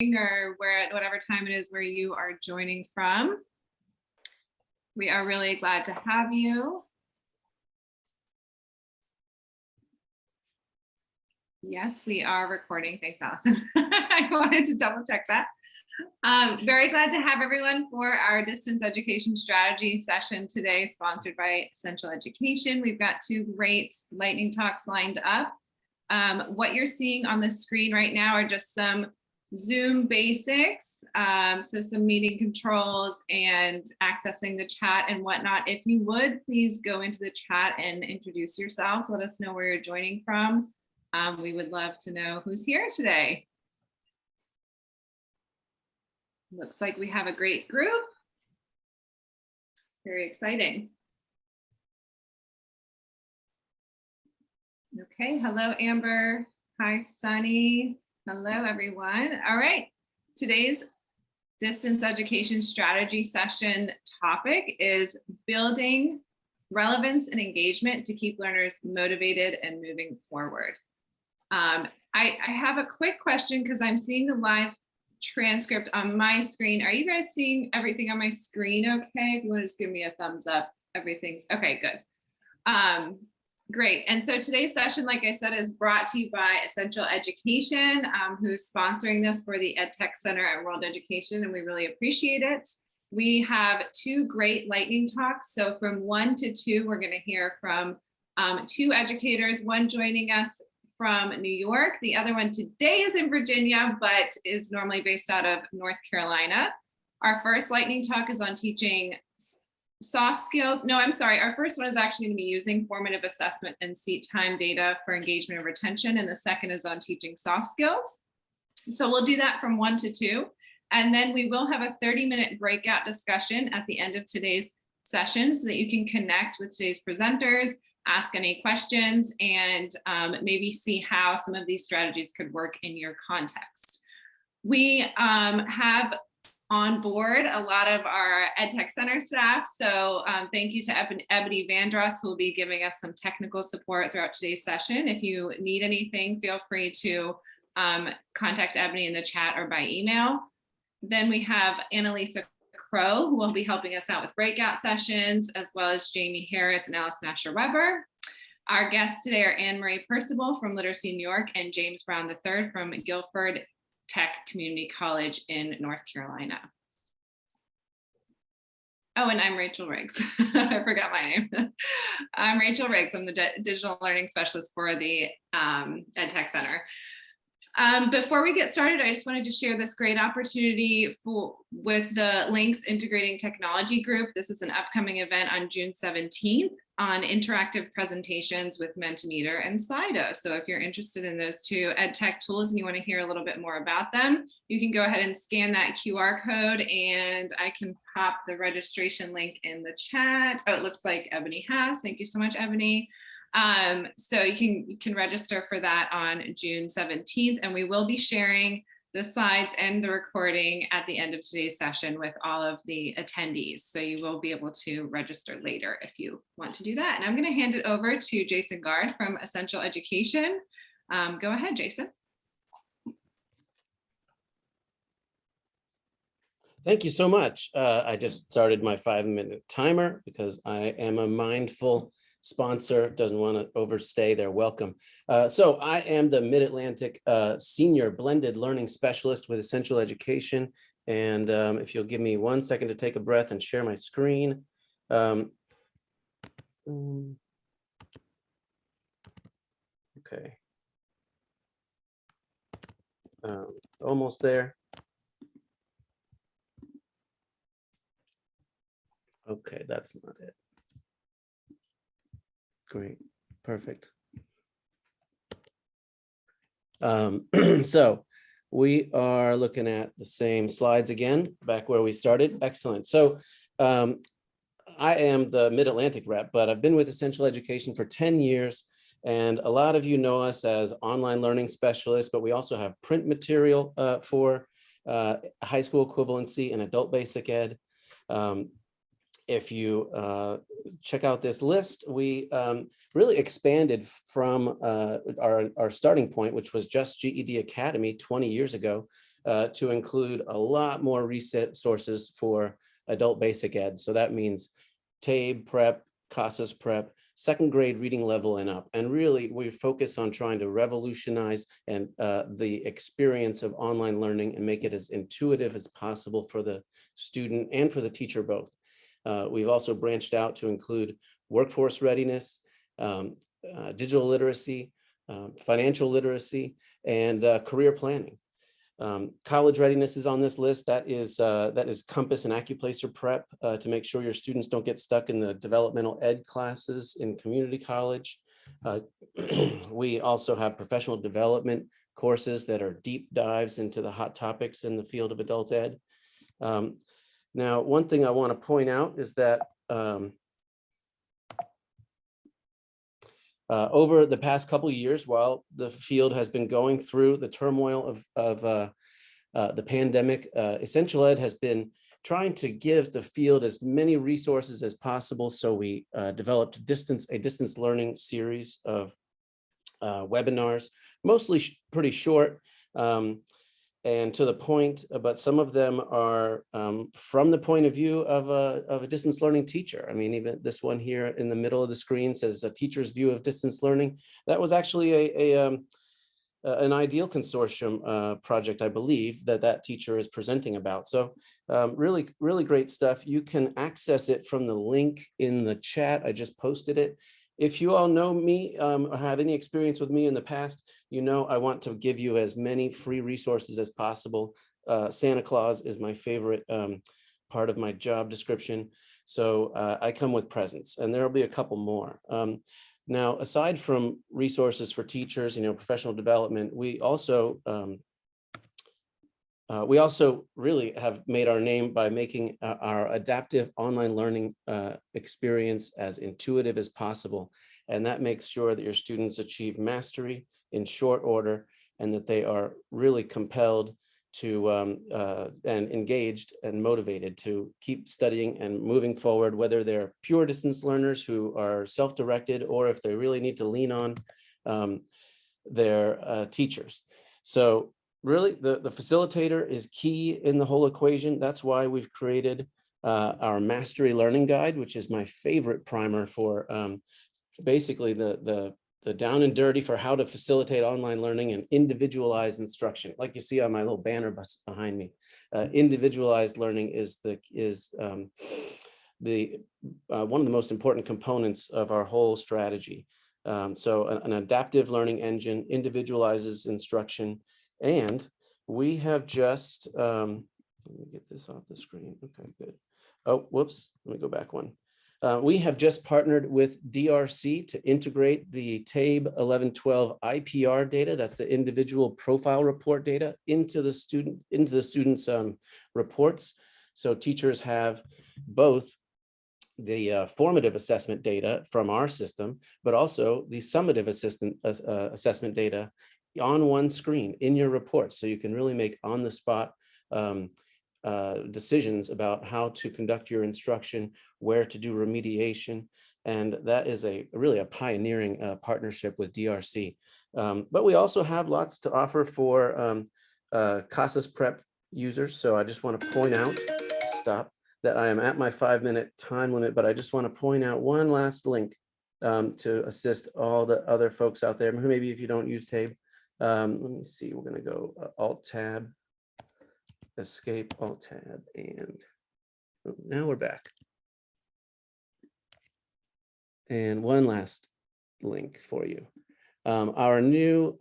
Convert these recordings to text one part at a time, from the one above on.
or whatever time it is where you are joining from. We are really glad to have you. Yes, we are recording. Thanks, Allison. I wanted to double check that. Very glad to have everyone for our distance education strategy session today, sponsored by Essential Education. We've got two great lightning talks lined up. What you're seeing on the screen right now are just some Zoom basics, so some meeting controls and accessing the chat and whatnot. If you would, please go into the chat and introduce yourselves. Let us know where you're joining from. We would love to know who's here today. Looks like we have a great group. Very exciting. Okay, hello, Amber. Hi, Sunny. Hello, everyone. All right, today's distance education strategy session topic is building relevance and engagement to keep learners motivated and moving forward. I have a quick question because I'm seeing the live transcript on my screen. Are you guys seeing everything on my screen okay? If you want to just give me a thumbs up, everything's okay, good. Great. And so today's session, like I said, is brought to you by Essential Education, who's sponsoring this for the Edtech Center at World Education, and we really appreciate it. We have two great lightning talks. So from 1 to 2, we're going to hear from two educators, one joining us from New York. The other one today is in Virginia, but is normally based out of North Carolina. Our first lightning talk is on teaching soft skills. No, I'm sorry. Our first one is actually going to be using formative assessment and seat time data for engagement and retention. And the second is on teaching soft skills. So we'll do that from 1 to 2. And then we will have a 30-minute breakout discussion at the end of today's session so that you can connect with today's presenters, ask any questions, and maybe see how some of these strategies could work in your context. We have on board a lot of our EdTech Center staff. So thank you to Ebony Vandross, who will be giving us some technical support throughout today's session. If you need anything, feel free to contact Ebony in the chat or by email. Then we have Annalisa Crow, who will be helping us out with breakout sessions, as well as Jamie Harris and Alice Nasher-Weber. Our guests today are Anne-Marie Percival from Literacy New York and James Brown III from Guilford Tech Community College in North Carolina. Oh, and I'm Rachel Riggs. I forgot my name. I'm Rachel Riggs. I'm the digital learning specialist for the EdTech Center. Before we get started, I just wanted to share this great opportunity with the Links Integrating Technology Group. This is an upcoming event on June 17th on interactive presentations with Mentimeter and Slido. So if you're interested in those two EdTech tools and you want to hear a little bit more about them, you can go ahead and scan that QR code and I can pop the registration link in the chat. Oh, it looks like Ebony has. Thank you so much, Ebony. So you can register for that on June 17th, and we will be sharing the slides and the recording at the end of today's session with all of the attendees. So you will be able to register later if you want to do that. And I'm going to hand it over to Jason Gard from Essential Education. Go ahead, Jason. Thank you so much. I just started my 5-minute timer because I am a mindful sponsor, doesn't want to overstay their welcome. So I am the Mid-Atlantic Senior Blended Learning Specialist with Essential Education. And if you'll give me 1 second to take a breath and share my screen. Okay. Almost there. Okay, that's not it. Great, perfect. So we are looking at the same slides again, back where we started. Excellent. So I am the Mid-Atlantic rep, but I've been with Essential Education for 10 years. And a lot of you know us as online learning specialists, but we also have print material for high school equivalency and adult basic ed. If you check out this list, we really expanded from our starting point, which was just GED Academy 20 years ago, to include a lot more resources for adult basic ed. So that means Tabe prep, CASAS prep, second grade reading level and up. And really, we focus on trying to revolutionize and the experience of online learning and make it as intuitive as possible for the student and for the teacher both. We've also branched out to include workforce readiness, digital literacy, financial literacy, and career planning. College readiness is on this list. That is Compass and Accuplacer prep to make sure your students don't get stuck in the developmental ed classes in community college. We also have professional development courses that are deep dives into the hot topics in the field of adult ed. Now, one thing I want to point out is that over the past couple of years, while the field has been going through the turmoil of the pandemic, Essential Ed has been trying to give the field as many resources as possible. So we developed a distance learning series of webinars, mostly pretty short and to the point, but some of them are from the point of view of a distance learning teacher. I mean, even this one here in the middle of the screen says a teacher's view of distance learning. That was actually an Ideal Consortium project, I believe, that teacher is presenting about. So really, really great stuff. You can access it from the link in the chat. I just posted it. If you all know me or have any experience with me in the past, you know I want to give you as many free resources as possible. Santa Claus is my favorite part of my job description. So I come with presents, and there will be a couple more. Now, aside from resources for teachers, professional development, we also really have made our name by making our adaptive online learning experience as intuitive as possible. And that makes sure that your students achieve mastery in short order and that they are really compelled to and engaged and motivated to keep studying and moving forward, whether they're pure distance learners who are self-directed or if they really need to lean on their teachers. So really, the facilitator is key in the whole equation. That's why we've created our Mastery Learning Guide, which is my favorite primer for basically the down and dirty for how to facilitate online learning and individualized instruction. Like you see on my little banner behind me, individualized learning is one of the most important components of our whole strategy. So an adaptive learning engine individualizes instruction. And we have just, let me get this off the screen. Okay, good. Oh, whoops, let me go back one. We have just partnered with DRC to integrate the Tabe 1112 IPR data, that's the individual profile report data, into the students' reports. So teachers have both the formative assessment data from our system, but also the summative assessment data on one screen in your report, so you can really make on-the-spot decisions about how to conduct your instruction, where to do remediation, and that is really a pioneering partnership with DRC. But we also have lots to offer for CASAS prep users, so I just want to point out, that I am at my 5-minute time limit, but I just want to point out one last link to assist all the other folks out there, maybe if you don't use Tabe. Let me see, we're going to go Alt-Tab, Escape, Alt-Tab, and now we're back. And one last link for you. Our new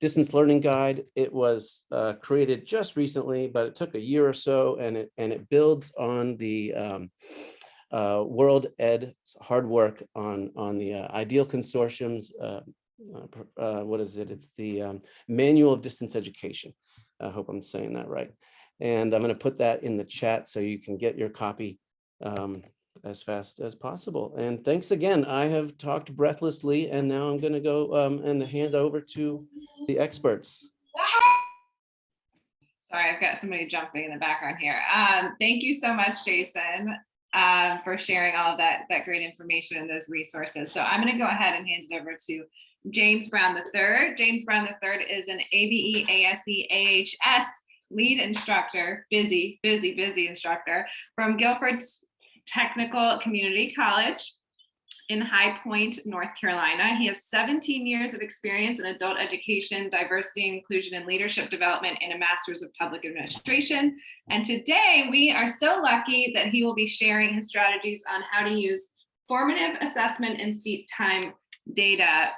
distance learning guide, it was created just recently, but it took a year or so, and it builds on the World Ed's hard work on the Ideal Consortium's what is it? It's the Manual of Distance Education. I hope I'm saying that right. And I'm going to put that in the chat so you can get your copy as fast as possible. And thanks again. I have talked breathlessly, and now I'm going to go and hand over to the experts. Sorry, I've got somebody jumping in the background here. Thank you so much, Jason, for sharing all of that great information and those resources. So I'm going to go ahead and hand it over to James Brown III. James Brown III is an ABE, ASE, AHS lead instructor, busy instructor from Guilford Technical Community College in High Point, North Carolina. He has 17 years of experience in adult education, diversity, inclusion, and leadership development, and a master's of public administration. And today we are so lucky that he will be sharing his strategies on how to use formative assessment and seat time data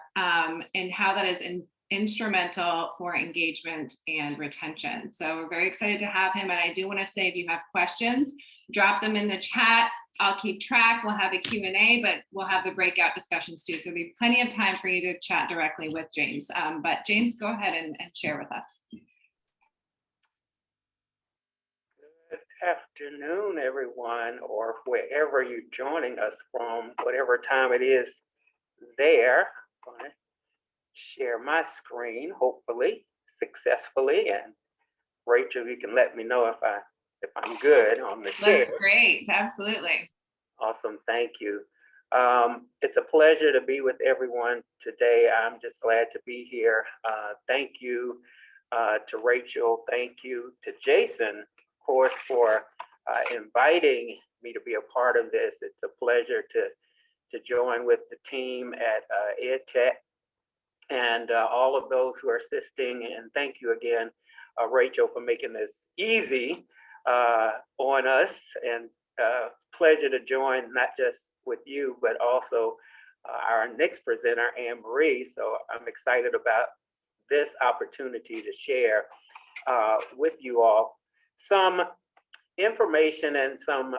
and how that is instrumental for engagement and retention. So we're very excited to have him. And I do want to say, if you have questions, drop them in the chat. I'll keep track. We'll have a Q&A, but we'll have the breakout discussions too. So there'll be plenty of time for you to chat directly with James. But James, go ahead and share with us. Good afternoon, everyone, or wherever you're joining us from, whatever time it is there. I'm going to share my screen, hopefully successfully. And Rachel, you can let me know if I'm good on the share. Looks great. Absolutely. Awesome. Thank you. It's a pleasure to be with everyone today. I'm just glad to be here. Thank you to Rachel. Thank you to Jason, of course, for inviting me to be a part of this. It's a pleasure to join with the team at Edtech and all of those who are assisting. And thank you again, Rachel, for making this easy on us, and pleasure to join not just with you, but also our next presenter, Anne Marie. So I'm excited about this opportunity to share with you all some information and some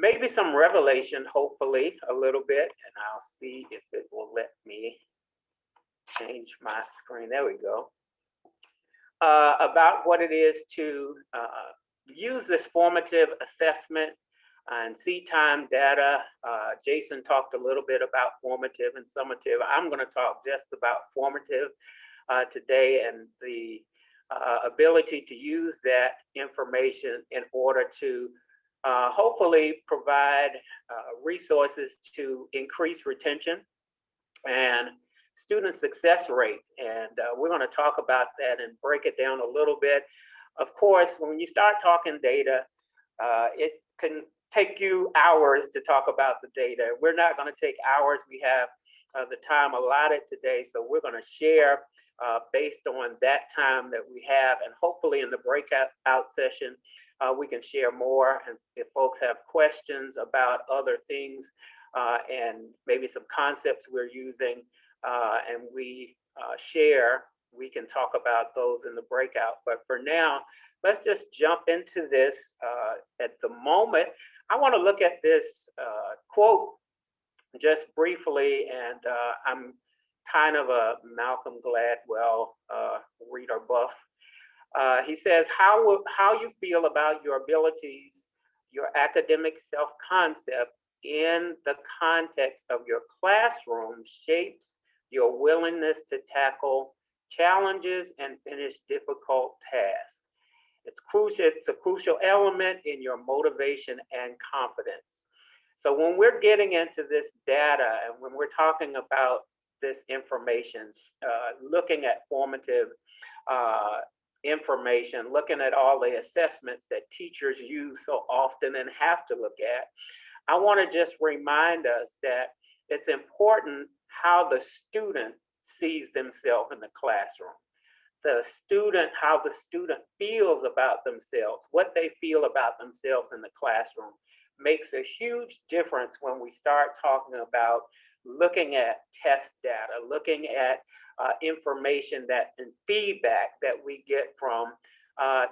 maybe some revelation, hopefully a little bit, and I'll see if it will let me change my screen. There we go. About what it is to use this formative assessment and seat time data. Jason talked a little bit about formative and summative. I'm going to talk just about formative today, and the ability to use that information in order to hopefully provide resources to increase retention and student success rate. And we're going to talk about that and break it down a little bit. Of course, when you start talking data, it can take you hours to talk about the data. We're not going to take hours. We have the time allotted today, so we're going to share based on that time that we have, and hopefully in the breakout session, we can share more. And if folks have questions about other things and maybe some concepts we're using, and we share, we can talk about those in the breakout. But for now, let's just jump into this. At the moment, I want to look at this quote just briefly, and I'm kind of a Malcolm Gladwell reader buff. He says, how you feel about your abilities, your academic self-concept in the context of your classroom shapes your willingness to tackle challenges and finish difficult tasks. It's a crucial element in your motivation and confidence. So when we're getting into this data and when we're talking about this information, looking at formative information, looking at all the assessments that teachers use so often and have to look at, I want to just remind us that it's important how the student sees themselves in the classroom. How the student feels about themselves, what they feel about themselves in the classroom makes a huge difference when we start talking about looking at test data, looking at information and feedback that we get from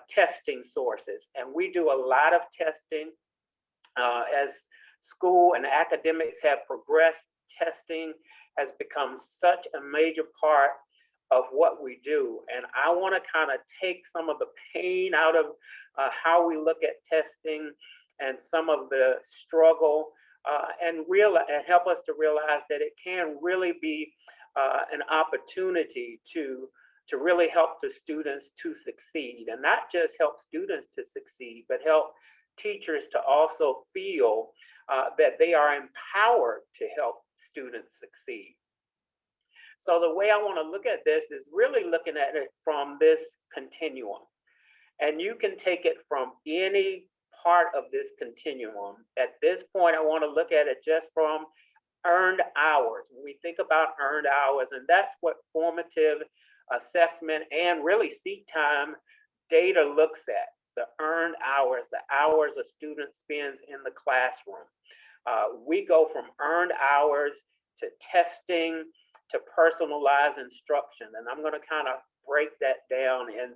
testing sources. And we do a lot of testing. As school and academics have progressed, testing has become such a major part of what we do. And I want to kind of take some of the pain out of how we look at testing and some of the struggle and help us to realize that it can really be an opportunity to really help the students to succeed, and not just help students to succeed, but help teachers to also feel that they are empowered to help students succeed. So the way I want to look at this is really looking at it from this continuum. And you can take it from any part of this continuum. At this point, I want to look at it just from earned hours. When we think about earned hours, and that's what formative assessment and really seat time data looks at, the earned hours, the hours a student spends in the classroom. We go from earned hours to testing to personalized instruction. And I'm going to kind of break that down in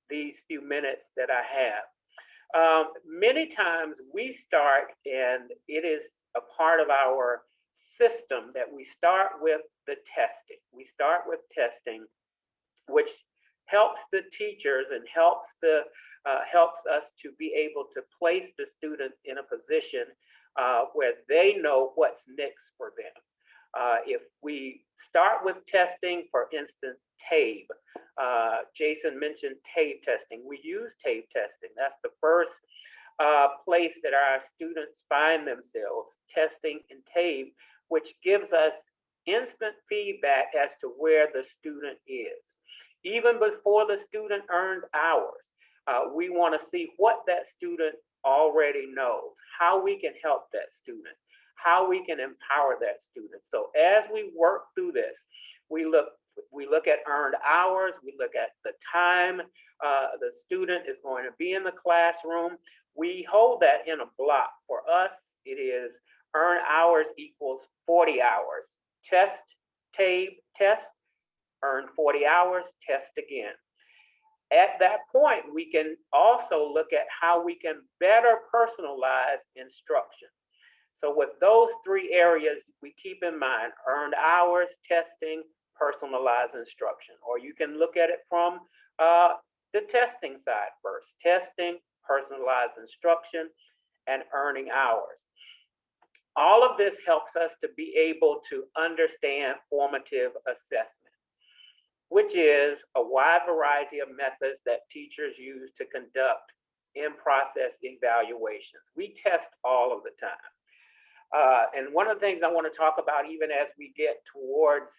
these few minutes that I have. Many times we start, and it is a part of our system that we start with the testing. We start with testing, which helps the teachers and helps us to be able to place the students in a position where they know what's next for them. If we start with testing, for instance, Tabe, Jason mentioned Tabe testing. We use Tabe testing. That's the first place that our students find themselves, testing in Tabe, which gives us instant feedback as to where the student is. Even before the student earns hours, we want to see what that student already knows, how we can help that student, how we can empower that student. So as we work through this, we look at earned hours, we look at the time the student is going to be in the classroom. We hold that in a block. For us, it is earned hours equals 40 hours. Test, Tabe, test, earn 40 hours, test again. At that point, we can also look at how we can better personalize instruction. So with those three areas, we keep in mind earned hours, testing, personalized instruction. Or you can look at it from the testing side first, testing, personalized instruction, and earning hours. All of this helps us to be able to understand formative assessment, which is a wide variety of methods that teachers use to conduct in-process evaluations. We test all of the time. And one of the things I want to talk about, even as we get towards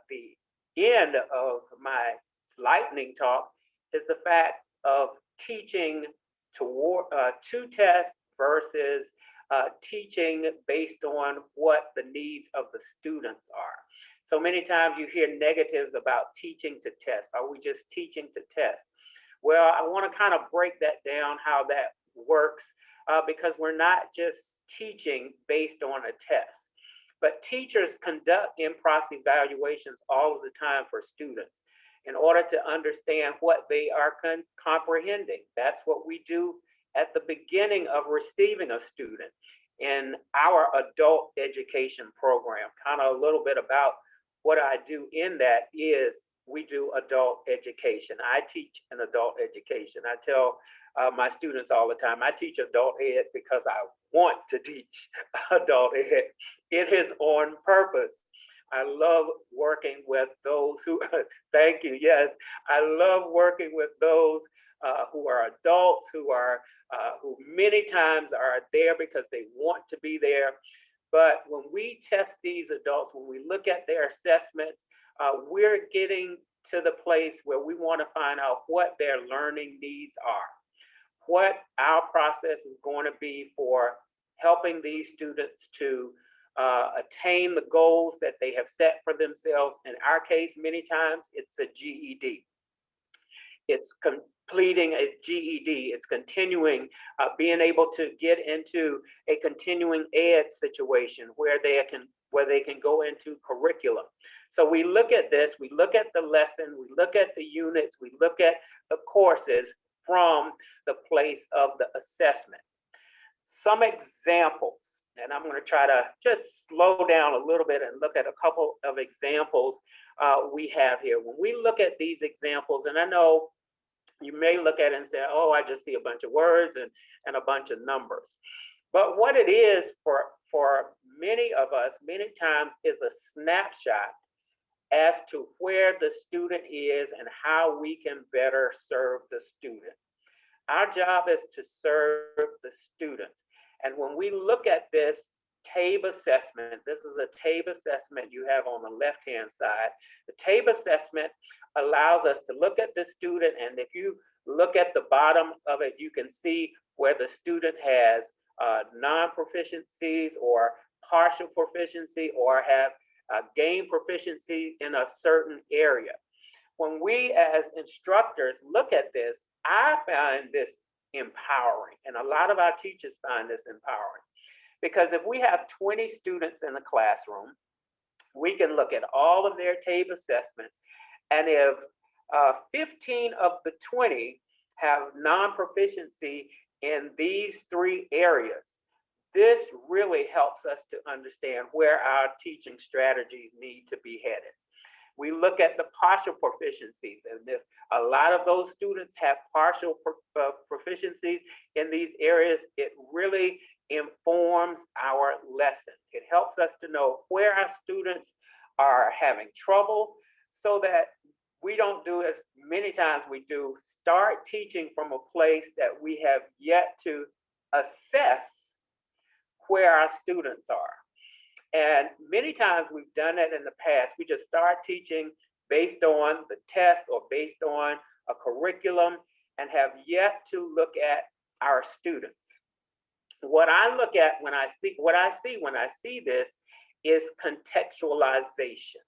the end of my lightning talk, is the fact of teaching to test versus teaching based on what the needs of the students are. So many times you hear negatives about teaching to test. Are we just teaching to test? Well, I want to kind of break that down, how that works, because we're not just teaching based on a test, but teachers conduct in-process evaluations all of the time for students in order to understand what they are comprehending. That's what we do at the beginning of receiving a student in our adult education program. Kind of a little bit about what I do in that is we do adult education. I teach an adult education. I tell my students all the time, I teach adult ed because I want to teach adult ed. It is on purpose. I love working with those who, thank you, yes, I love working with those who are adults, who many times are there because they want to be there. But when we test these adults, when we look at their assessments, we're getting to the place where we want to find out what their learning needs are, what our process is going to be for helping these students to attain the goals that they have set for themselves. In our case, many times it's a GED. It's completing a GED. It's continuing, being able to get into a continuing ed situation where they can go into curriculum. So we look at this, we look at the lesson, we look at the units, we look at the courses from the place of the assessment. Some examples, and I'm going to try to just slow down a little bit and look at a couple of examples we have here. When we look at these examples, and I know you may look at it and say, oh, I just see a bunch of words and a bunch of numbers. But what it is for many of us, many times, is a snapshot as to where the student is and how we can better serve the student. Our job is to serve the students. And when we look at this Tabe Assessment. This is a Tabe Assessment you have on the left-hand side. The Tabe Assessment allows us to look at the student, and if you look at the bottom of it, you can see where the student has non-proficiencies or partial proficiency or have gained proficiency in a certain area. When we as instructors look at this, I find this empowering, and a lot of our teachers find this empowering. Because if we have 20 students in the classroom, we can look at all of their Tabe assessments, and if 15 of the 20 have non-proficiency in these 3 areas, this really helps us to understand where our teaching strategies need to be headed. We look at the partial proficiencies, and if a lot of those students have partial proficiencies in these areas, it really informs our lesson. It helps us to know where our students are having trouble, so that we don't do, as many times we do, start teaching from a place that we have yet to assess where our students are. And many times we've done it in the past. We just start teaching based on the test or based on a curriculum and have yet to look at our students. What I look at when I see this is contextualization.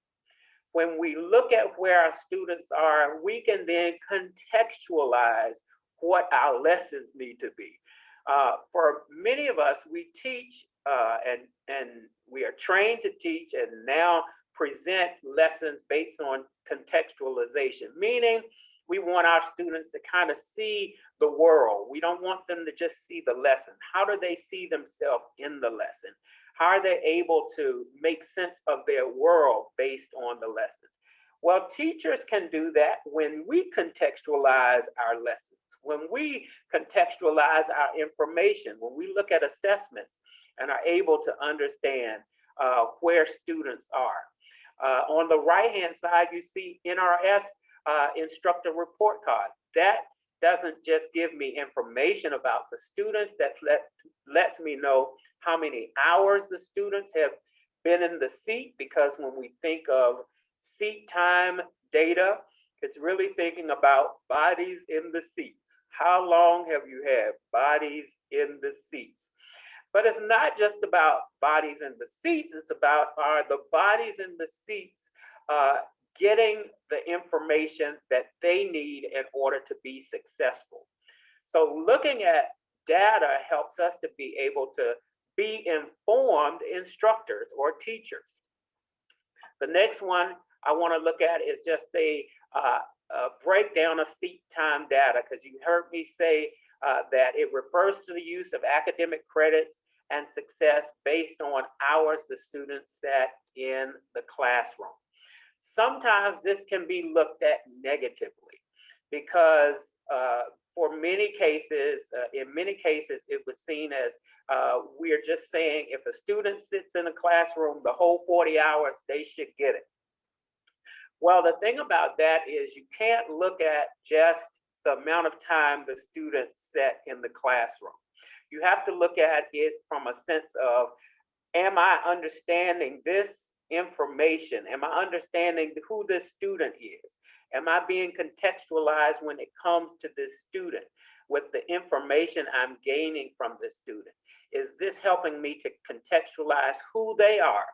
When we look at where our students are, we can then contextualize what our lessons need to be. For many of us, we teach and we are trained to teach and now present lessons based on contextualization, meaning we want our students to kind of see the world. We don't want them to just see the lesson. How do they see themselves in the lesson? How are they able to make sense of their world based on the lessons? Well, teachers can do that when we contextualize our lessons, when we contextualize our information, when we look at assessments and are able to understand where students are. On the right-hand side, you see NRS instructor report card. That doesn't just give me information about the students, that lets me know how many hours the students have been in the seat, because when we think of seat time data, it's really thinking about bodies in the seats. How long have you had bodies in the seats? But it's not just about bodies in the seats, it's about, are the bodies in the seats getting the information that they need in order to be successful? So looking at data helps us to be able to be informed instructors or teachers. The next one I want to look at is just a breakdown of seat time data, because you heard me say that it refers to the use of academic credits and success based on hours the students sat in the classroom. Sometimes this can be looked at negatively, because in many cases, it was seen as we're just saying if a student sits in a classroom the whole 40 hours, they should get it. Well, the thing about that is you can't look at just the amount of time the student sat in the classroom. You have to look at it from a sense of, am I understanding this information? Am I understanding who this student is? Am I being contextualized when it comes to this student with the information I'm gaining from this student? Is this helping me to contextualize who they are?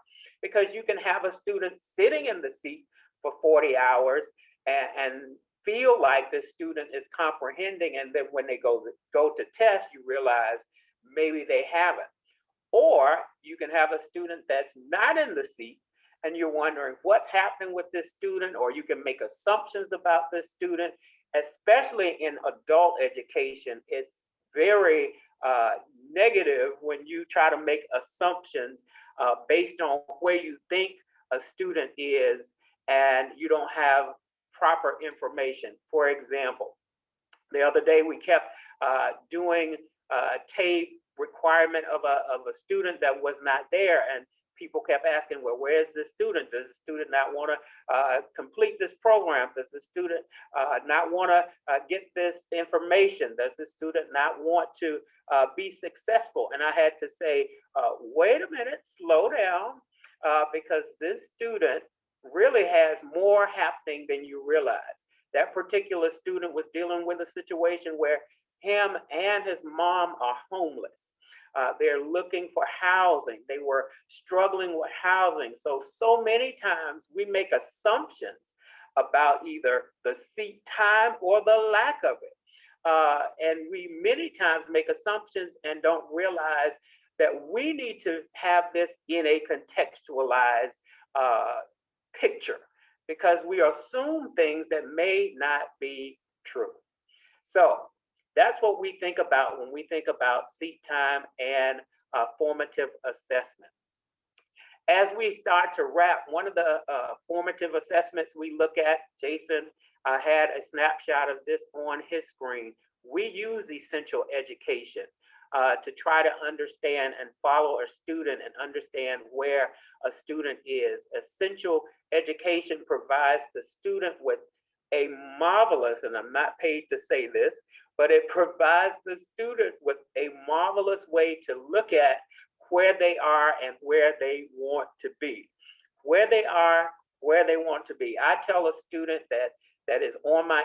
Because you can have a student sitting in the seat for 40 hours and feel like the student is comprehending, and then when they go to test, you realize maybe they haven't. Or you can have a student that's not in the seat and you're wondering what's happening with this student, or you can make assumptions about this student. Especially in adult education, it's very negative when you try to make assumptions based on where you think a student is and you don't have proper information. For example, the other day we kept doing Tabe requirement of a student that was not there, and people kept asking, well, where's the student? Does the student not want to complete this program? Does the student not want to get this information? Does the student not want to be successful? And I had to say, wait a minute, slow down, because this student really has more happening than you realize. That particular student was dealing with a situation where him and his mom are homeless. They're looking for housing. They were struggling with housing. So many times we make assumptions about either the seat time or the lack of it. And we many times make assumptions and don't realize that we need to have this in a contextualized picture, because we assume things that may not be true. So that's what we think about when we think about seat time and formative assessment. As we start to wrap, one of the formative assessments we look at, Jason had a snapshot of this on his screen. We use essential education to try to understand and follow a student and understand where a student is. Essential education provides the student with a marvelous, and I'm not paid to say this, but it provides the student with a marvelous way to look at where they are and where they want to be. Where they are, where they want to be. I tell a student that is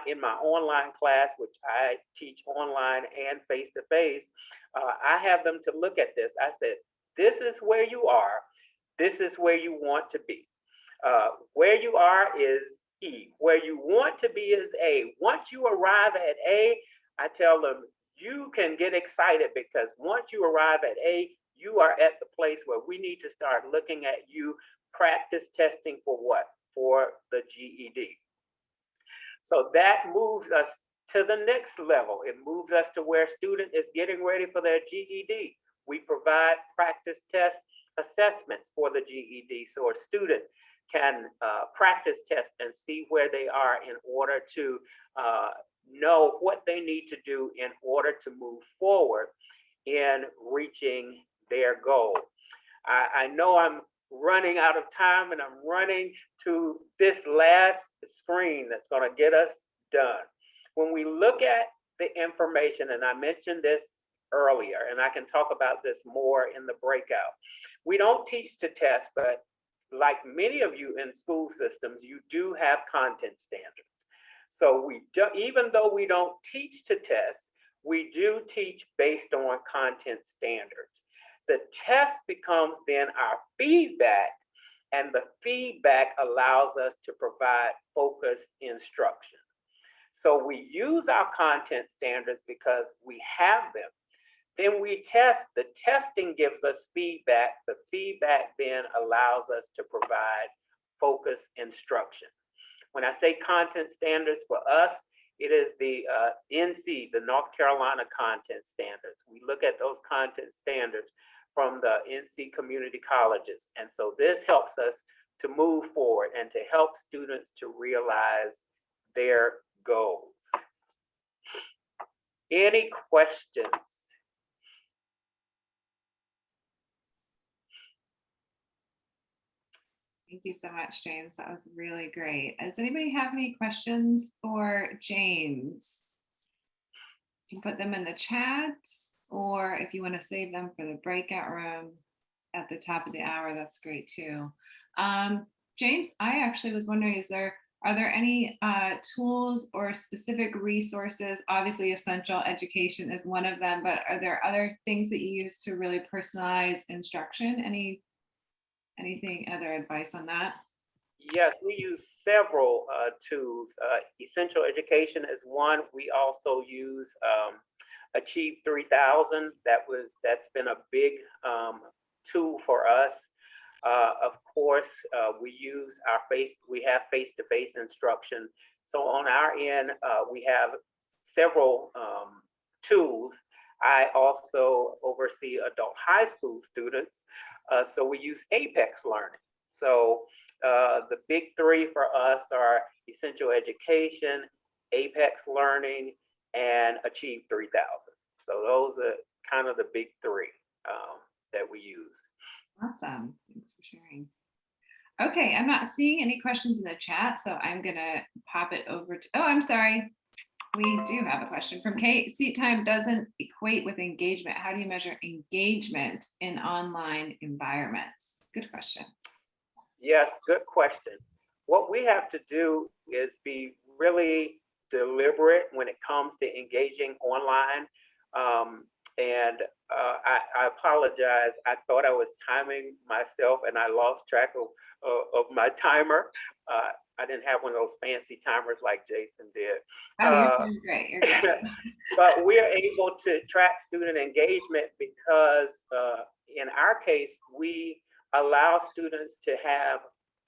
in my online class, which I teach online and face-to-face, I have them to look at this. I said, this is where you are. This is where you want to be. Where you are is E. Where you want to be is A. Once you arrive at A, I tell them, you can get excited, because once you arrive at A, you are at the place where we need to start looking at you practice testing for what? For the GED. So that moves us to the next level. It moves us to where student is getting ready for their GED. We provide practice test assessments for the GED, so a student can practice test and see where they are in order to know what they need to do in order to move forward in reaching their goal. I know I'm running out of time, and I'm running to this last screen that's going to get us done. When we look at the information, and I mentioned this earlier, and I can talk about this more in the breakout. We don't teach to test, but like many of you in school systems, you do have content standards. So even though we don't teach to test, we do teach based on content standards. The test becomes then our feedback, and the feedback allows us to provide focused instruction. So we use our content standards because we have them. Then we test. The testing gives us feedback. The feedback then allows us to provide focused instruction. When I say content standards for us, it is the NC, the North Carolina content standards. We look at those content standards from the NC community colleges. And so this helps us to move forward and to help students to realize their goals. Any questions? Thank you so much, James. That was really great. Does anybody have any questions for James? You can put them in the chat, or if you want to save them for the breakout room at the top of the hour, that's great too. James, I actually was wondering, are there any tools or specific resources? Obviously, essential education is one of them, but are there other things that you use to really personalize instruction? Anything, other advice on that? Yes, we use several tools. Essential education is one. We also use Achieve 3000. That's been a big tool for us. Of course, we have face-to-face instruction. So on our end, we have several tools. I also oversee adult high school students. So we use Apex Learning. So the big three for us are Essential Education, Apex Learning, and Achieve 3000. So those are kind of the big three that we use. Awesome. Thanks for sharing. Okay, I'm not seeing any questions in the chat, so I'm gonna pop it over to, oh, I'm sorry. We do have a question from Kate. Seat time doesn't equate with engagement. How do you measure engagement in online environments? Good question. Yes, good question. What we have to do is be really deliberate when it comes to engaging online. I apologize. I thought I was timing myself and I lost track of my timer. I didn't have one of those fancy timers like Jason did. Oh, you're doing great. You're great. But we are able to track student engagement because in our case, we allow students to have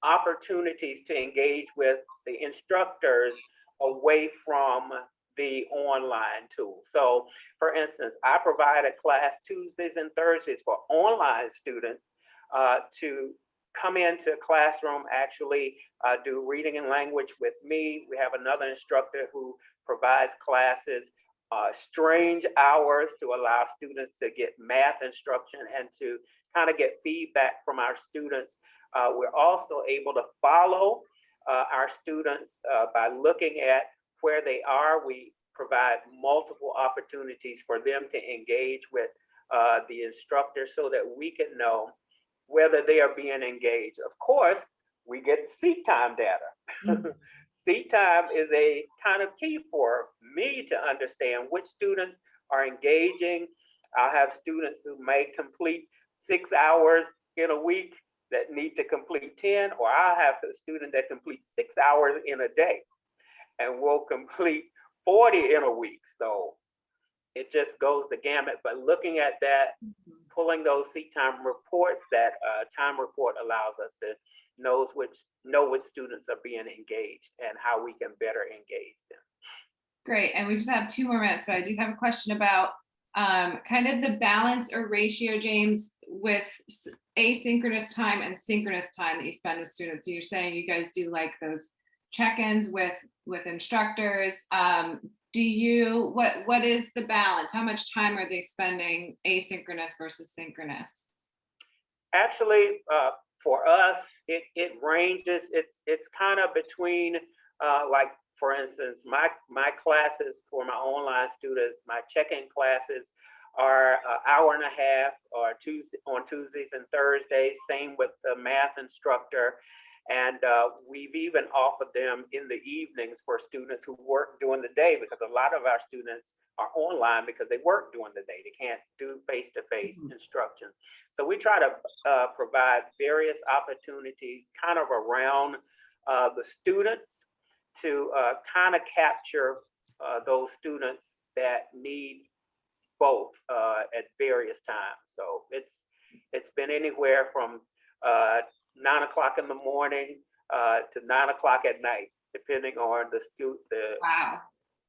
opportunities to engage with the instructors away from the online tool. So for instance, I provide a class Tuesdays and Thursdays for online students to come into a classroom, actually do reading and language with me. We have another instructor who provides classes, strange hours to allow students to get math instruction and to kind of get feedback from our students. We're also able to follow our students by looking at where they are. We provide multiple opportunities for them to engage with the instructor so that we can know whether they are being engaged. Of course, we get seat time data. Seat time is a kind of key for me to understand which students are engaging. I'll have students who may complete 6 hours in a week that need to complete 10, or I'll have a student that completes 6 hours in a day and will complete 40 in a week. So it just goes the gamut. But looking at that, pulling those seat time reports, that time report allows us to know which students are being engaged and how we can better engage them. Great. And we just have 2 more minutes, but I do have a question about kind of the balance or ratio, James, with asynchronous time and synchronous time that you spend with students. So you're saying you guys do like those check-ins with instructors. What is the balance? How much time are they spending asynchronous versus synchronous? Actually, for us, it ranges. It's kind of between like, for instance, my classes for my online students, my check-in classes are an hour and a half or on Tuesdays and Thursdays. Same with the math instructor. And we've even offered them in the evenings for students who work during the day, because a lot of our students are online because they work during the day. They can't do face-to-face instruction. So we try to provide various opportunities kind of around the students to kind of capture those students that need both at various times. So it's been anywhere from 9 o'clock in the morning to 9 o'clock at night, depending on the student. Wow.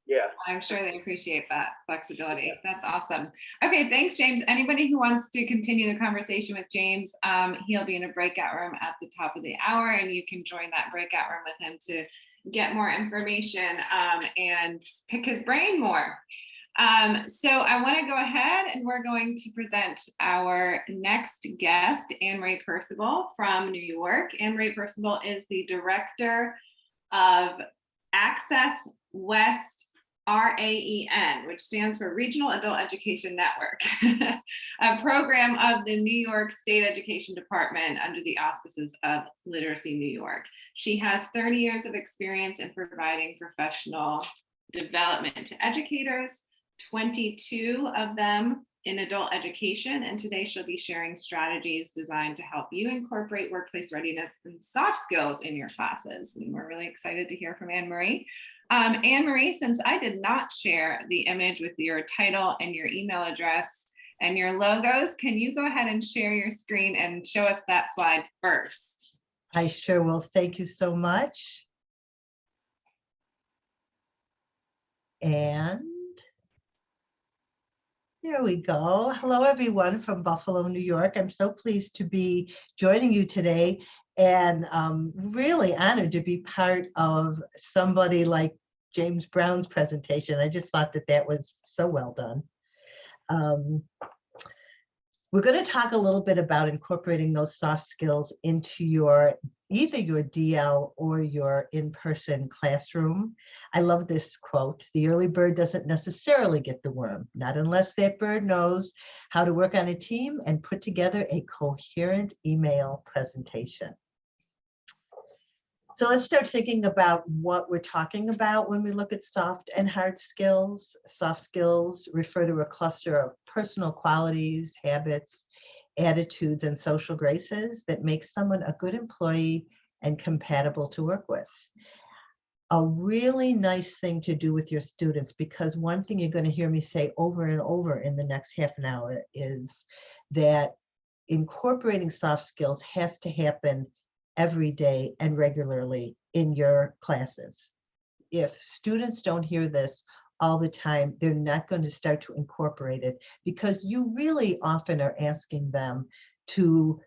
Yeah. I'm sure they appreciate that flexibility. That's awesome. Okay, thanks, James. Anybody who wants to continue the conversation with James, he'll be in a breakout room at the top of the hour, and you can join that breakout room with him to get more information and pick his brain more. So I want to go ahead and we're going to present our next guest, Anne-Marie Percival from New York. Anne-Marie Percival is the director of Access West RAEN, which stands for Regional Adult Education Network, a program of the New York State Education Department under the auspices of Literacy New York. She has 30 years of experience in providing professional development to educators, 22 of them in adult education, and today she'll be sharing strategies designed to help you incorporate workplace readiness and soft skills in your classes. And we're really excited to hear from Anne-Marie. Anne-Marie, since I did not share the image with your title and your email address and your logos, can you go ahead and share your screen and show us that slide first? I sure will. Thank you so much. And there we go. Hello, everyone from Buffalo, New York. I'm so pleased to be joining you today, and really honored to be part of somebody like James Brown's presentation. I just thought that that was so well done. We're going to talk a little bit about incorporating those soft skills into your either your DL or your in-person classroom. I love this quote: "The early bird doesn't necessarily get the worm, not unless that bird knows how to work on a team and put together a coherent email presentation." So let's start thinking about what we're talking about when we look at soft and hard skills. Soft skills refer to a cluster of personal qualities, habits, attitudes, and social graces that make someone a good employee and compatible to work with. A really nice thing to do with your students, because one thing you're going to hear me say over and over in the next half an hour is that incorporating soft skills has to happen every day and regularly in your classes. If students don't hear this all the time, they're not going to start to incorporate it, because you really often are asking them to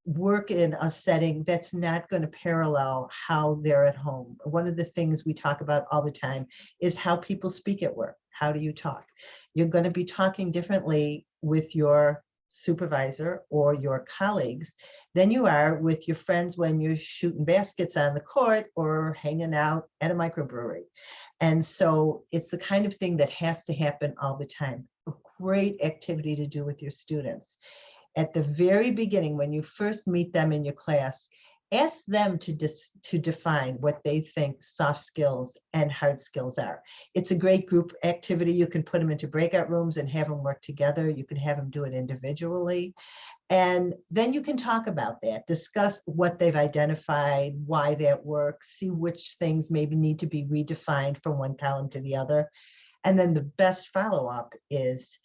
work in a setting that's not going to parallel how they're at home. One of the things we talk about all the time is how people speak at work. How do you talk? You're going to be talking differently with your supervisor or your colleagues than you are with your friends when you're shooting baskets on the court or hanging out at a microbrewery. And so it's the kind of thing that has to happen all the time. A great activity to do with your students. At the very beginning, when you first meet them in your class, ask them to define what they think soft skills and hard skills are. It's a great group activity. You can put them into breakout rooms and have them work together. You can have them do it individually. And then you can talk about that, discuss what they've identified, why that works, see which things maybe need to be redefined from one column to the other. And then the best follow-up is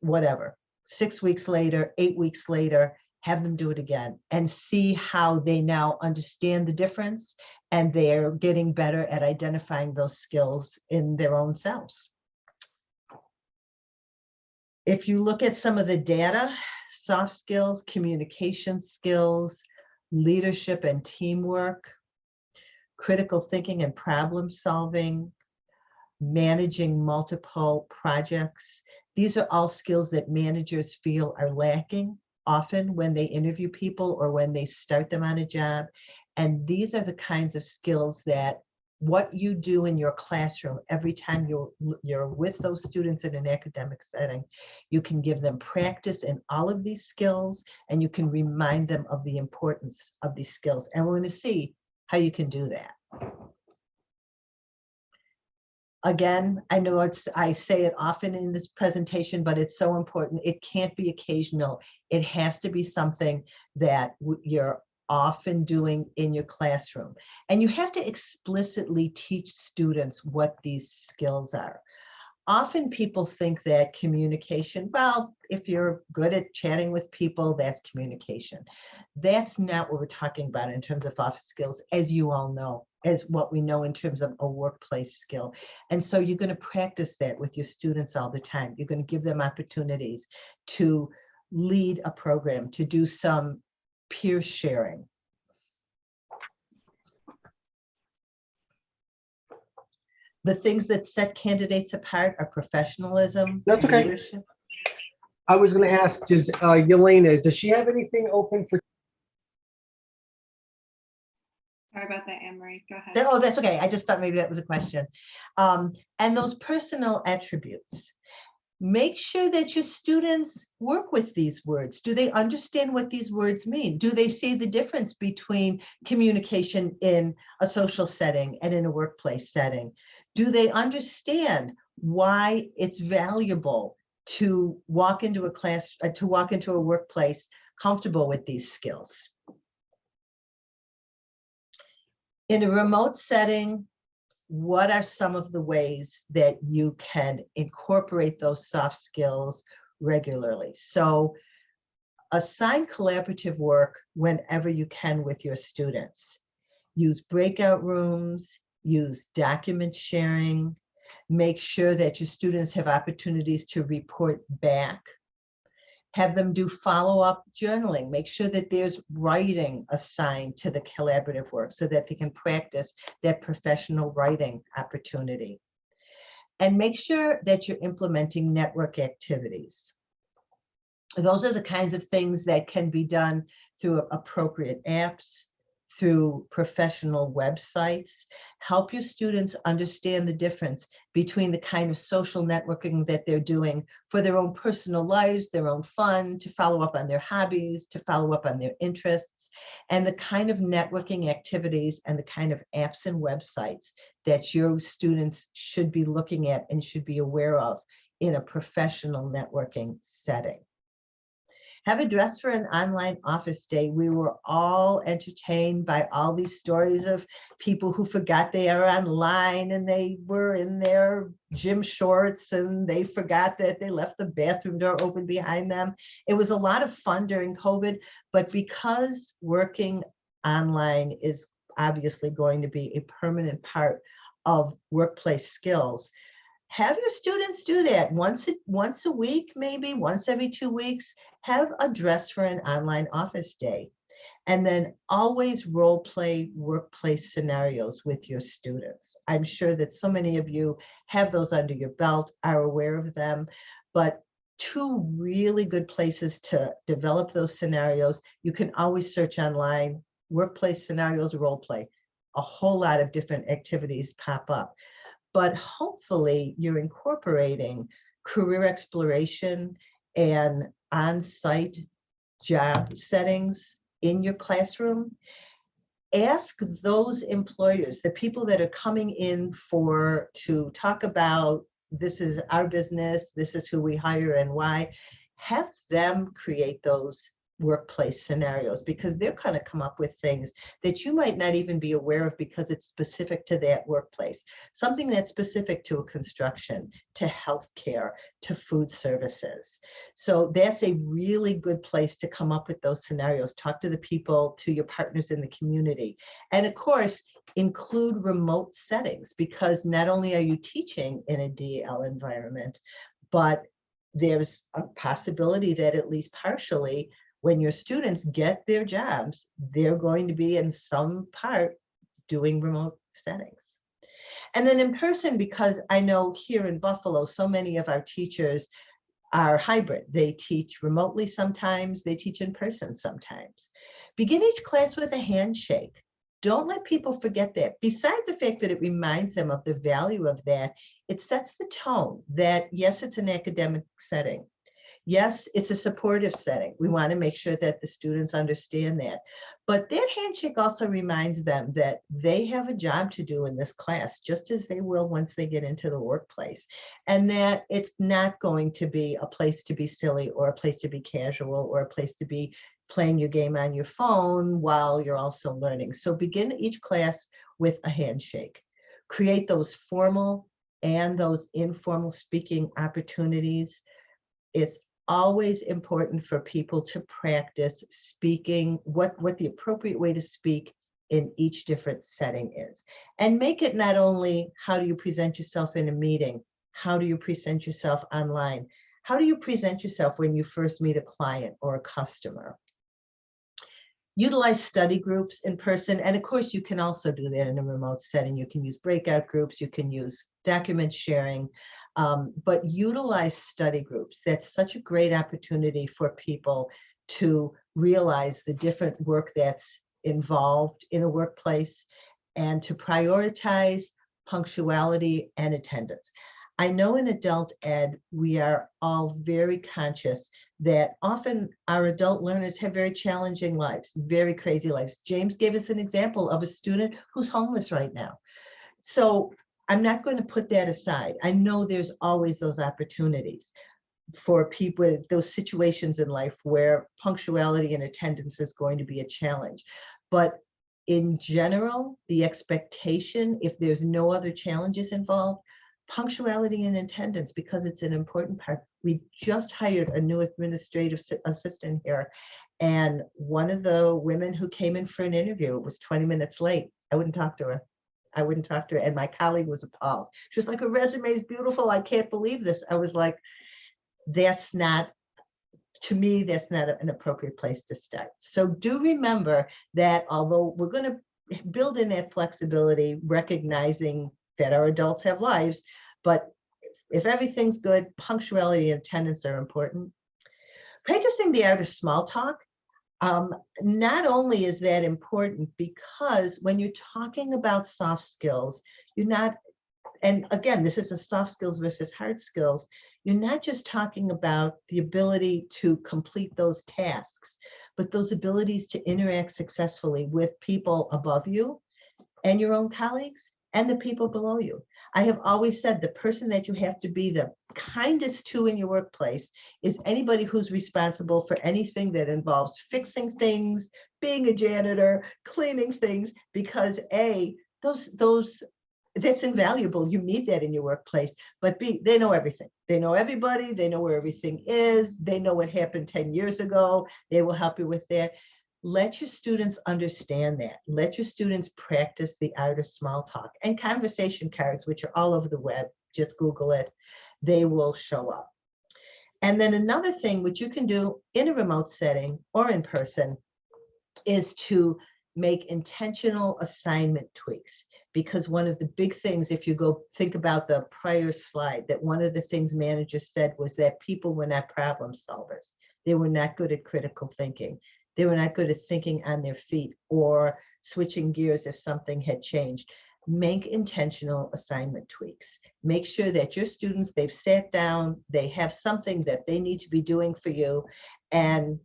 whatever, 6 weeks later, 8 weeks later, have them do it again and see how they now understand the difference and they're getting better at identifying those skills in their own selves. If you look at some of the data, soft skills, communication skills, leadership and teamwork, critical thinking and problem solving, managing multiple projects, these are all skills that managers feel are lacking often when they interview people or when they start them on a job. And these are the kinds of skills that what you do in your classroom every time you're with those students in an academic setting, you can give them practice in all of these skills and you can remind them of the importance of these skills. And we're going to see how you can do that. Again, I know I say it often in this presentation, but it's so important. It can't be occasional. It has to be something that you're often doing in your classroom. And you have to explicitly teach students what these skills are. Often people think that communication, well, if you're good at chatting with people, that's communication. That's not what we're talking about in terms of office skills, as you all know, as what we know in terms of a workplace skill. And so you're going to practice that with your students all the time. You're going to give them opportunities to lead a program, to do some peer sharing. The things that set candidates apart are professionalism, That's okay. leadership. I was going to ask, Yelena, does she have anything open for? Sorry about that, Anne-Marie. Go ahead. Oh, that's okay. I just thought maybe that was a question. And those personal attributes. Make sure that your students work with these words. Do they understand what these words mean? Do they see the difference between communication in a social setting and in a workplace setting? Do they understand why it's valuable to walk into a class, to walk into a workplace comfortable with these skills? In a remote setting, what are some of the ways that you can incorporate those soft skills regularly? So assign collaborative work whenever you can with your students. Use breakout rooms, use document sharing, make sure that your students have opportunities to report back. Have them do follow-up journaling. Make sure that there's writing assigned to the collaborative work so that they can practice that professional writing opportunity. And make sure that you're implementing network activities. Those are the kinds of things that can be done through appropriate apps, through professional websites. Help your students understand the difference between the kind of social networking that they're doing for their own personal lives, their own fun, to follow up on their hobbies, to follow up on their interests, and the kind of networking activities and the kind of apps and websites that your students should be looking at and should be aware of in a professional networking setting. Have a dress for an online office day. We were all entertained by all these stories of people who forgot they are online and they were in their gym shorts and they forgot that they left the bathroom door open behind them. It was a lot of fun during COVID, but because working online is obviously going to be a permanent part of workplace skills, have your students do that once a week, maybe once every 2 weeks. Have a dress for an online office day, and then always role play workplace scenarios with your students. I'm sure that so many of you have those under your belt, are aware of them, but 2 really good places to develop those scenarios. You can always search online, workplace scenarios, role play. A whole lot of different activities pop up. But hopefully you're incorporating career exploration and on-site job settings in your classroom. Ask those employers, the people that are coming in to talk about, this is our business, this is who we hire and why, have them create those workplace scenarios, because they're going to come up with things that you might not even be aware of because it's specific to that workplace. Something that's specific to a construction, to healthcare, to food services. So that's a really good place to come up with those scenarios. Talk to the people, to your partners in the community. And of course, include remote settings, because not only are you teaching in a DL environment, but there's a possibility that at least partially, when your students get their jobs, they're going to be in some part doing remote settings. And then in person, because I know here in Buffalo, so many of our teachers are hybrid. They teach remotely sometimes, they teach in person sometimes. Begin each class with a handshake. Don't let people forget that. Besides the fact that it reminds them of the value of that, it sets the tone that, yes, it's an academic setting. Yes, it's a supportive setting. We want to make sure that the students understand that. But that handshake also reminds them that they have a job to do in this class, just as they will once they get into the workplace. And that it's not going to be a place to be silly or a place to be casual or a place to be playing your game on your phone while you're also learning. So begin each class with a handshake. Create those formal and those informal speaking opportunities. It's always important for people to practice speaking, what the appropriate way to speak in each different setting is. And make it not only how do you present yourself in a meeting, how do you present yourself online, how do you present yourself when you first meet a client or a customer. Utilize study groups in person, and of course you can also do that in a remote setting. You can use breakout groups, you can use document sharing, but utilize study groups. That's such a great opportunity for people to realize the different work that's involved in a workplace and to prioritize punctuality and attendance. I know in adult ed, we are all very conscious that often our adult learners have very challenging lives, very crazy lives. James gave us an example of a student who's homeless right now. So I'm not going to put that aside. I know there's always those opportunities for people with those situations in life where punctuality and attendance is going to be a challenge. But in general, the expectation, if there's no other challenges involved, punctuality and attendance, because it's an important part. We just hired a new administrative assistant here, and one of the women who came in for an interview was 20 minutes late. I wouldn't talk to her. I wouldn't talk to her, and my colleague was appalled. She was like, her resume is beautiful. I can't believe this. I was like, that's not, to me, that's not an appropriate place to start. So do remember that although we're going to build in that flexibility, recognizing that our adults have lives, but if everything's good, punctuality and attendance are important. Practicing the art of small talk, not only is that important because when you're talking about soft skills, you're not, and again, this is a soft skills versus hard skills, you're not just talking about the ability to complete those tasks, but those abilities to interact successfully with people above you and your own colleagues and the people below you. I have always said the person that you have to be the kindest to in your workplace is anybody who's responsible for anything that involves fixing things, being a janitor, cleaning things, because A, that's invaluable. You need that in your workplace. But B, they know everything. They know everybody. They know where everything is. They know what happened 10 years ago. They will help you with that. Let your students understand that. Let your students practice the art of small talk and conversation cards, which are all over the web. Just Google it. They will show up. And then another thing which you can do in a remote setting or in person is to make intentional assignment tweaks. Because one of the big things, if you go think about the prior slide, that one of the things managers said was that people were not problem solvers. They were not good at critical thinking. They were not good at thinking on their feet or switching gears if something had changed. Make intentional assignment tweaks. Make sure that your students, they've sat down, they have something that they need to be doing for you, and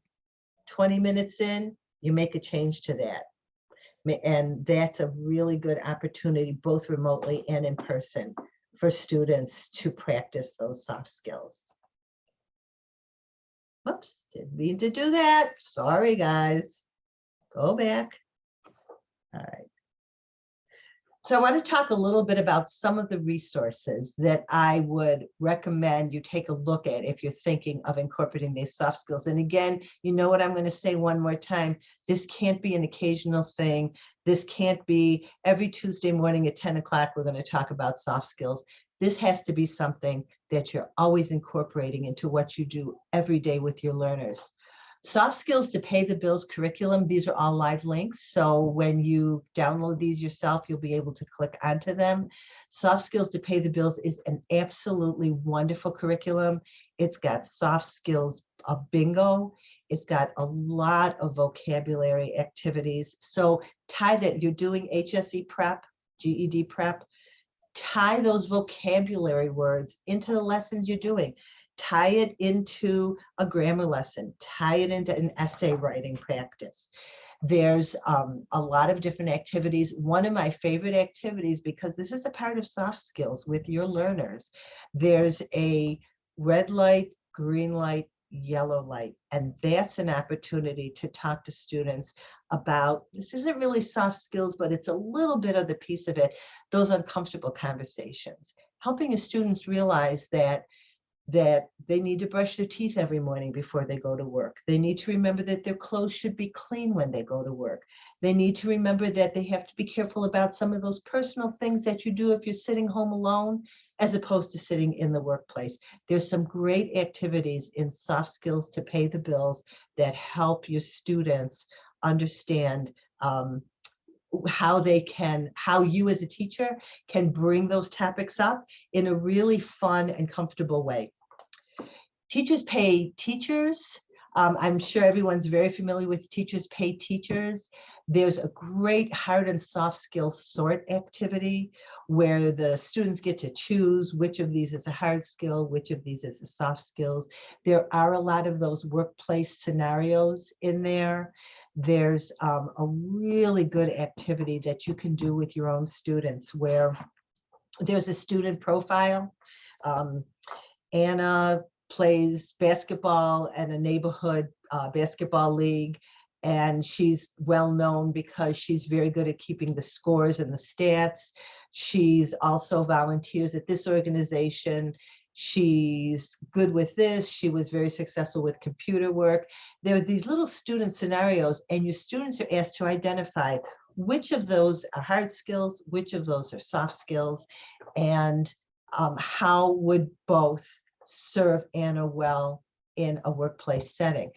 20 minutes in, you make a change to that. And that's a really good opportunity, both remotely and in person, for students to practice those soft skills. Whoops, didn't mean to do that. Sorry, guys. Go back. All right. So I want to talk a little bit about some of the resources that I would recommend you take a look at if you're thinking of incorporating these soft skills. And again, you know what I'm going to say one more time. This can't be an occasional thing. This can't be every Tuesday morning at 10 o'clock, we're going to talk about soft skills. This has to be something that you're always incorporating into what you do every day with your learners. Soft skills to pay the bills curriculum, these are all live links. So when you download these yourself, you'll be able to click onto them. Soft skills to pay the bills is an absolutely wonderful curriculum. It's got soft skills bingo. It's got a lot of vocabulary activities. So tie that, you're doing HSE prep, GED prep, tie those vocabulary words into the lessons you're doing. Tie it into a grammar lesson, tie it into an essay writing practice. There's a lot of different activities. One of my favorite activities, because this is a part of soft skills with your learners, there's a red light, green light, yellow light. And that's an opportunity to talk to students about, this isn't really soft skills, but it's a little bit of the piece of it, those uncomfortable conversations, helping your students realize that they need to brush their teeth every morning before they go to work. They need to remember that their clothes should be clean when they go to work. They need to remember that they have to be careful about some of those personal things that you do if you're sitting home alone, as opposed to sitting in the workplace. There's some great activities in soft skills to pay the bills that help your students understand how you as a teacher can bring those topics up in a really fun and comfortable way. Teachers pay teachers. I'm sure everyone's very familiar with teachers pay teachers. There's a great hard and soft skills sort activity where the students get to choose which of these is a hard skill, which of these is a soft skills. There are a lot of those workplace scenarios in there. There's a really good activity that you can do with your own students where there's a student profile. Anna plays basketball at a neighborhood basketball league, and she's well known because she's very good at keeping the scores and the stats. She's also volunteers at this organization. She's good with this. She was very successful with computer work. There are these little student scenarios, and your students are asked to identify which of those are hard skills, which of those are soft skills, and how would both serve Anna well in a workplace setting.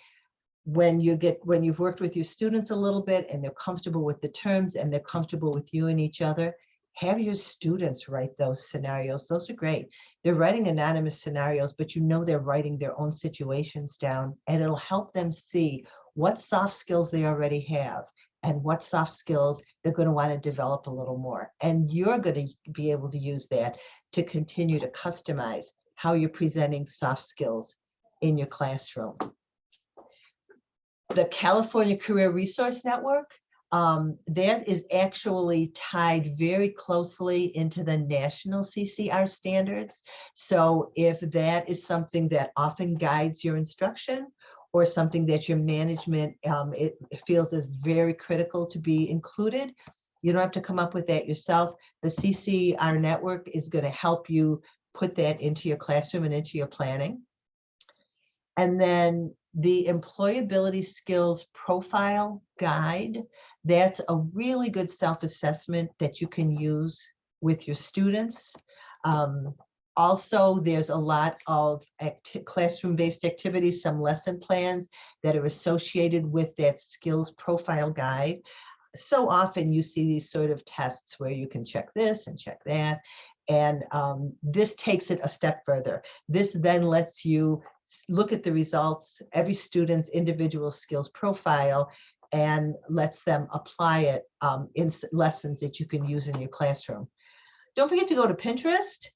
When you've worked with your students a little bit and they're comfortable with the terms and they're comfortable with you and each other, have your students write those scenarios. Those are great. They're writing anonymous scenarios, but you know they're writing their own situations down, and it'll help them see what soft skills they already have and what soft skills they're going to want to develop a little more. And you're going to be able to use that to continue to customize how you're presenting soft skills in your classroom. The California Career Resource Network, that is actually tied very closely into the national CCR standards. So if that is something that often guides your instruction, or something that your management it feels is very critical to be included, you don't have to come up with that yourself. The CCR network is going to help you put that into your classroom and into your planning. And then the employability skills profile guide, that's a really good self-assessment that you can use with your students. Also, there's a lot of classroom-based activities, some lesson plans that are associated with that skills profile guide. So often you see these sort of tests where you can check this and check that. And this takes it a step further. This then lets you look at the results, every student's individual skills profile, and lets them apply it in lessons that you can use in your classroom. Don't forget to go to Pinterest.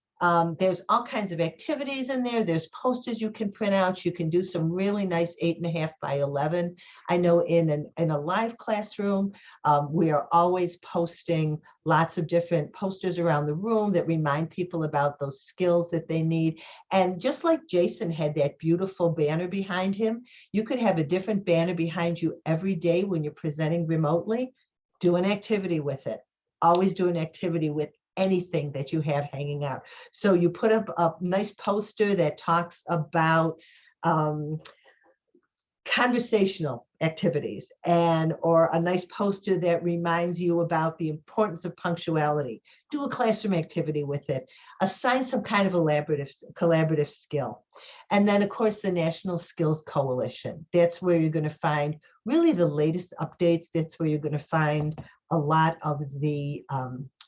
There's all kinds of activities in there. There's posters you can print out. You can do some really nice 8.5 by 11. I know in a live classroom, we are always posting lots of different posters around the room that remind people about those skills that they need. And just like Jason had that beautiful banner behind him, you could have a different banner behind you every day when you're presenting remotely. Do an activity with it. Always do an activity with anything that you have hanging out. So you put up a nice poster that talks about conversational activities, or a nice poster that reminds you about the importance of punctuality. Do a classroom activity with it. Assign some kind of collaborative skill. And then, of course, the National Skills Coalition. That's where you're going to find really the latest updates. That's where you're going to find a lot of the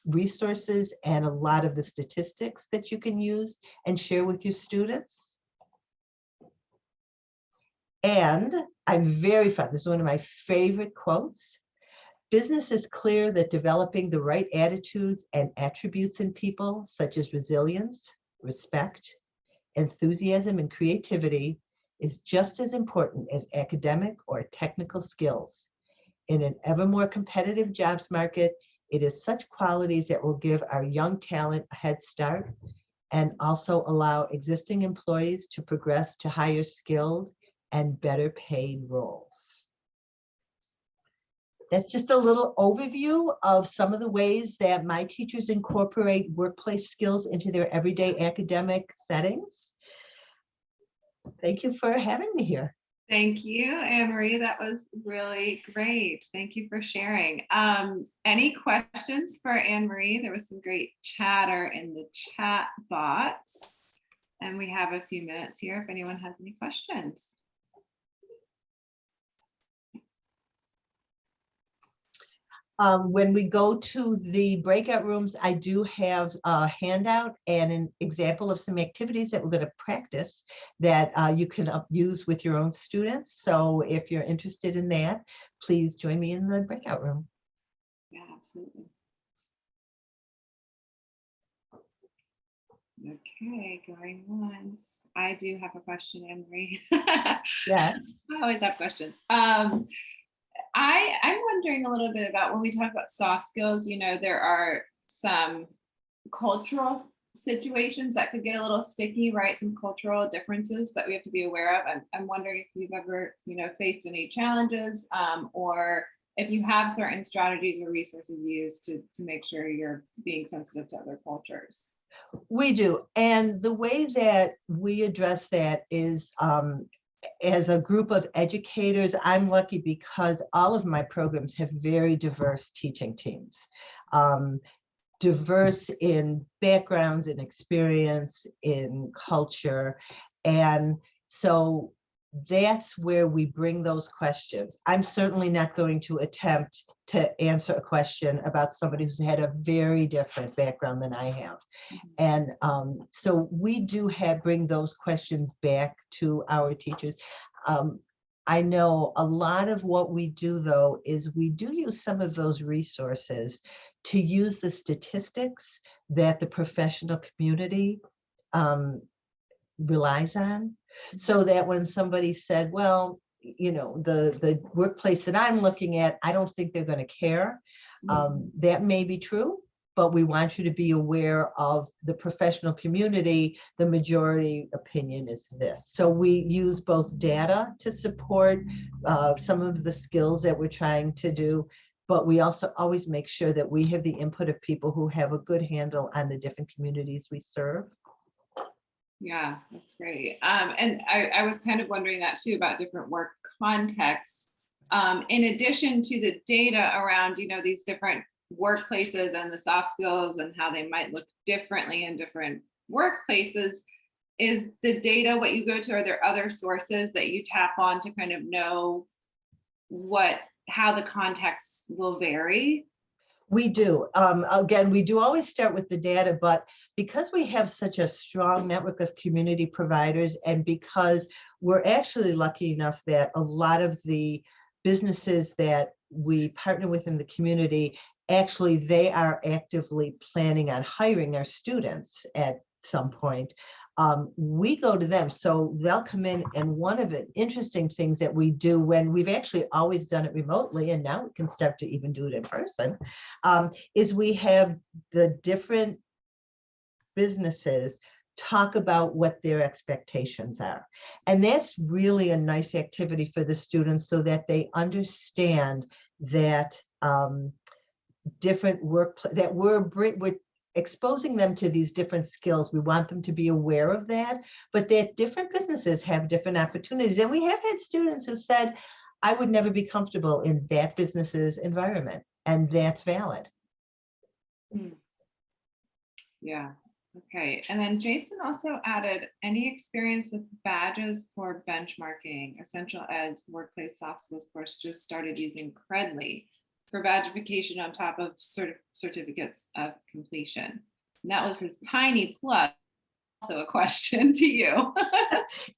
resources and a lot of the statistics that you can use and share with your students. And I'm very fond, this is one of my favorite quotes. Business is clear that developing the right attitudes and attributes in people, such as resilience, respect, enthusiasm, and creativity, is just as important as academic or technical skills. In an ever more competitive jobs market, it is such qualities that will give our young talent a head start and also allow existing employees to progress to higher skilled and better paid roles. That's just a little overview of some of the ways that my teachers incorporate workplace skills into their everyday academic settings. Thank you for having me here. Thank you, Anne-Marie. That was really great. Thank you for sharing. Any questions for Anne-Marie? There was some great chatter in the chat box, and we have a few minutes here if anyone has any questions. When we go to the breakout rooms, I do have a handout and an example of some activities that we're going to practice that you can use with your own students. So if you're interested in that, please join me in the breakout room. Yeah, absolutely. Okay, going once. I do have a question, Anne-Marie. Yes. I always have questions. I'm wondering a little bit about when we talk about soft skills, you know, there are some cultural situations that could get a little sticky, right? Some cultural differences that we have to be aware of. I'm wondering if you've ever, you know, faced any challenges or if you have certain strategies or resources used to make sure you're being sensitive to other cultures. We do. And the way that we address that is as a group of educators. I'm lucky because all of my programs have very diverse teaching teams, diverse in backgrounds, in experience, in culture. And so that's where we bring those questions. I'm certainly not going to attempt to answer a question about somebody who's had a very different background than I have. And so we do bring those questions back to our teachers. I know a lot of what we do, though, is we do use some of those resources to use the statistics that the professional community relies on, so that when somebody said, well, you know, the workplace that I'm looking at, I don't think they're going to care. That may be true, but we want you to be aware of the professional community. The majority opinion is this. So we use both data to support some of the skills that we're trying to do, but we also always make sure that we have the input of people who have a good handle on the different communities we serve. Yeah, that's great. And I was kind of wondering that too, about different work contexts. In addition to the data around, you know, these different workplaces and the soft skills and how they might look differently in different workplaces, is the data what you go to? Are there other sources that you tap on to kind of know how the context will vary? We do. Again, we do always start with the data, but because we have such a strong network of community providers, and because we're actually lucky enough that a lot of the businesses that we partner with in the community, actually, they are actively planning on hiring our students at some point. We go to them, so they'll come in, and one of the interesting things that we do, when we've actually always done it remotely, and now we can start to even do it in person, is we have the different businesses talk about what their expectations are. And that's really a nice activity for the students, so that they understand that different workplace, that we're exposing them to these different skills. We want them to be aware of that, but that different businesses have different opportunities. And we have had students who said, I would never be comfortable in that business's environment, and that's valid. Yeah. Okay. And then Jason also added, any experience with badges for benchmarking? Essential Ed's workplace soft skills course just started using Credly for badgification on top of certificates of completion. And that was his tiny plug. Also a question to you.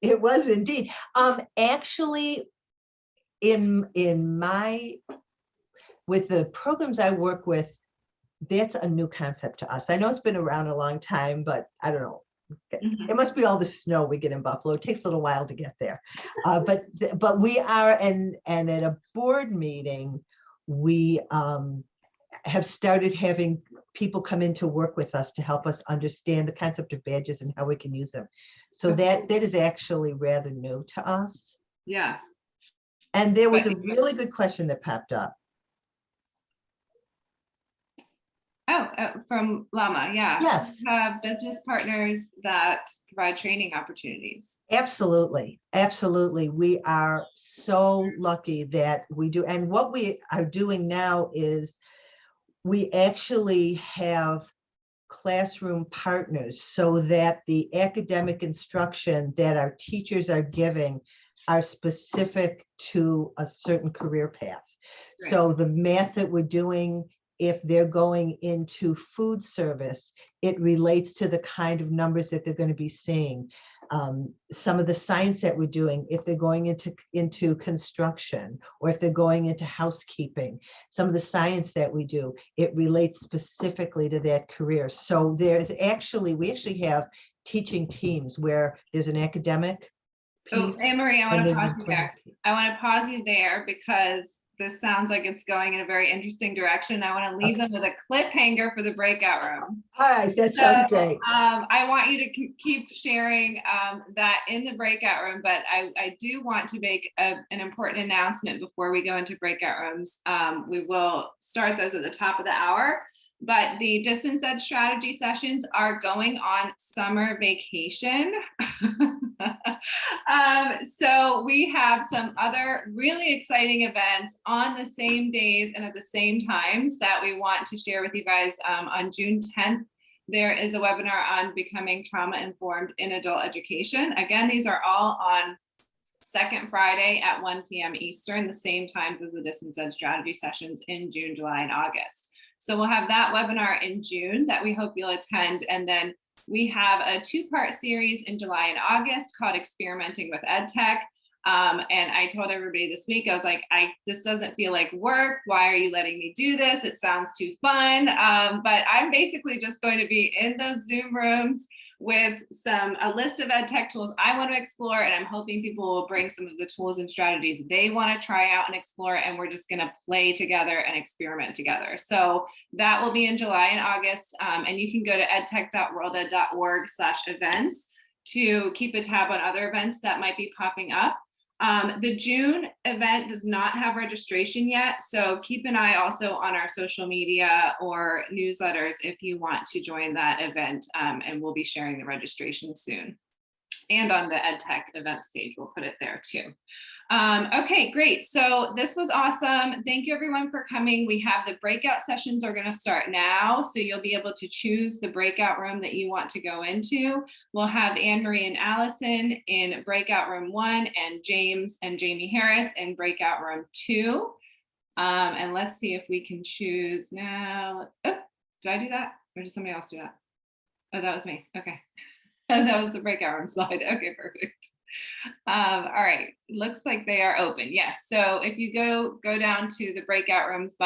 It was indeed. Actually, with the programs I work with, that's a new concept to us. I know it's been around a long time, but I don't know. It must be all the snow we get in Buffalo. It takes a little while to get there. But we are, and at a board meeting, we have started having people come in to work with us to help us understand the concept of badges and how we can use them. So that is actually rather new to us. Yeah. And there was a really good question that popped up. From Lama, yeah. Yes. Have business partners that provide training opportunities. Absolutely. Absolutely. We are so lucky that we do. And what we are doing now is we actually have classroom partners, so that the academic instruction that our teachers are giving are specific to a certain career path. Right. So the math that we're doing, if they're going into food service, it relates to the kind of numbers that they're going to be seeing. Some of the science that we're doing, if they're going into construction, or if they're going into housekeeping, some of the science that we do, it relates specifically to that career. So we actually have teaching teams where there's an academic piece. Oh, Anne-Marie, I want to pause you there. I want to pause you there because this sounds like it's going in a very interesting direction. I want to leave them with a cliffhanger for the breakout rooms. All right, that sounds great. I want you to keep sharing that in the breakout room, but I do want to make an important announcement before we go into breakout rooms. We will start those at the top of the hour, but the distance ed strategy sessions are going on summer vacation. So we have some other really exciting events on the same days and at the same times that we want to share with you guys. On June 10th, there is a webinar on becoming trauma-informed in adult education. Again, these are all on second Friday at 1 p.m. Eastern, the same times as the distance ed strategy sessions in June, July, and August. So we'll have that webinar in June that we hope you'll attend. And then we have a 2-part series in July and August called Experimenting with Edtech. And I told everybody this week, I was like, this doesn't feel like work. Why are you letting me do this? It sounds too fun. But I'm basically just going to be in those Zoom rooms with a list of EdTech tools I want to explore. And I'm hoping people will bring some of the tools and strategies they want to try out and explore. And we're just going to play together and experiment together. So that will be in July and August. And you can go to edtech.worlded.org/events to keep a tab on other events that might be popping up. The June event does not have registration yet, so keep an eye also on our social media or newsletters if you want to join that event, and we'll be sharing the registration soon. And on the EdTech events page, we'll put it there too. Okay, great. So this was awesome. Thank you everyone for coming. We have the breakout sessions are going to start now. So you'll be able to choose the breakout room that you want to go into. We'll have Anne-Marie and Allison in breakout room 1 and James and Jamie Harris in breakout room 2. And let's see if we can choose now. Oh, did I do that? Or did somebody else do that? Oh, that was me. Okay. That was the breakout room slide. Okay, perfect. All right, looks like they are open. Yes, so if you go down to the breakout rooms button